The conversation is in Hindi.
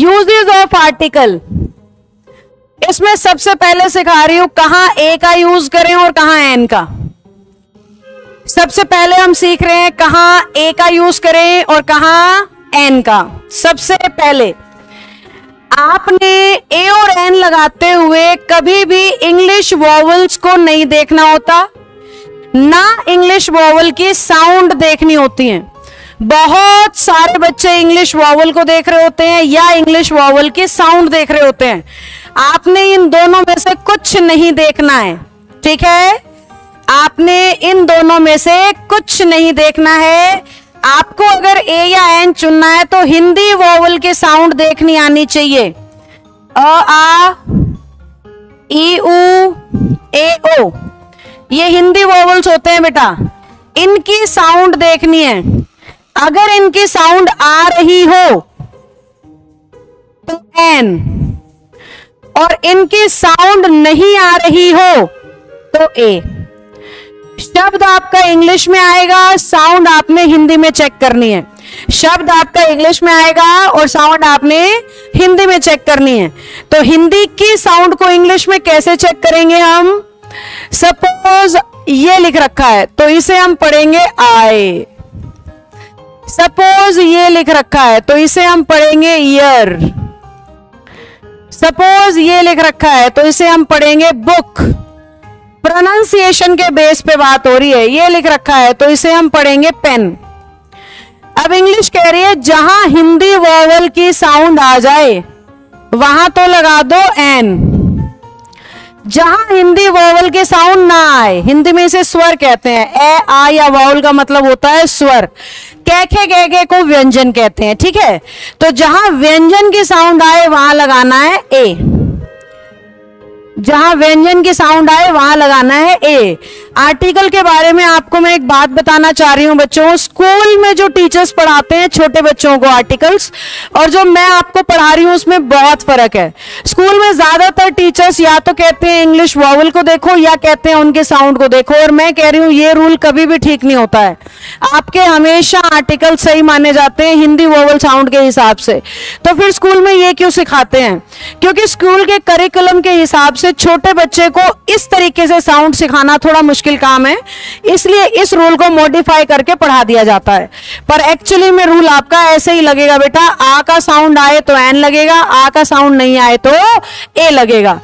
यूजेस ऑफ आर्टिकल, इसमें सबसे पहले सिखा रही हूं कहां ए का यूज करें और कहां एन का। सबसे पहले हम सीख रहे हैं कहां ए का यूज करें और कहां एन का। सबसे पहले आपने ए और एन लगाते हुए कभी भी इंग्लिश वॉवल्स को नहीं देखना होता, ना इंग्लिश वॉवल की साउंड देखनी होती है। बहुत सारे बच्चे इंग्लिश वॉवल को देख रहे होते हैं या इंग्लिश वॉवल की साउंड देख रहे होते हैं। आपने इन दोनों में से कुछ नहीं देखना है, ठीक है? आपने इन दोनों में से कुछ नहीं देखना है। आपको अगर ए या एन चुनना है तो हिंदी वॉवल के साउंड देखनी आनी चाहिए। अ, आ, ई, उ, ए, ओ, ये हिंदी वॉवल्स होते हैं बेटा, इनकी साउंड देखनी है। अगर इनकी साउंड आ रही हो तो एन, और इनकी साउंड नहीं आ रही हो तो ए। शब्द आपका इंग्लिश में आएगा, साउंड आपने हिंदी में चेक करनी है। शब्द आपका इंग्लिश में आएगा और साउंड आपने हिंदी में चेक करनी है। तो हिंदी की साउंड को इंग्लिश में कैसे चेक करेंगे हम? सपोज ये लिख रखा है तो इसे हम पढ़ेंगे आए। सपोज ये लिख रखा है तो इसे हम पढ़ेंगे ईयर। सपोज ये लिख रखा है तो इसे हम पढ़ेंगे बुक। प्रोनाउंसिएशन के बेस पे बात हो रही है। ये लिख रखा है तो इसे हम पढ़ेंगे पेन। अब इंग्लिश कह रही है जहां हिंदी वॉवल की साउंड आ जाए वहां तो लगा दो एन। जहां हिंदी वॉवल के साउंड ना आए, हिंदी में इसे स्वर कहते हैं। ए, आ या वॉवल का मतलब होता है स्वर। कैखे गैगे को व्यंजन कहते हैं, ठीक है? तो जहां व्यंजन की साउंड आए वहां लगाना है ए। जहां व्यंजन की साउंड आए वहां लगाना है ए। आर्टिकल के बारे में आपको मैं एक बात बताना चाह रही हूं बच्चों। स्कूल में जो टीचर्स पढ़ाते हैं छोटे बच्चों को आर्टिकल्स, और जो मैं आपको पढ़ा रही हूं उसमें बहुत फर्क है। स्कूल में ज्यादातर टीचर्स या तो कहते हैं इंग्लिश वॉवल को देखो या कहते हैं उनके साउंड को देखो, और मैं कह रही हूं ये रूल कभी भी ठीक नहीं होता है। आपके हमेशा आर्टिकल सही माने जाते हैं हिंदी वॉवल साउंड के हिसाब से। तो फिर स्कूल में ये क्यों सिखाते हैं? क्योंकि स्कूल के करिकुलम के हिसाब से छोटे बच्चे को इस तरीके से साउंड सिखाना थोड़ा मुश्किल काम है, इसलिए इस रूल को मॉडिफाई करके पढ़ा दिया जाता है। पर एक्चुअली में रूल आपका ऐसे ही लगेगा बेटा। आ का साउंड आए तो एन लगेगा, आ का साउंड नहीं आए तो ए लगेगा।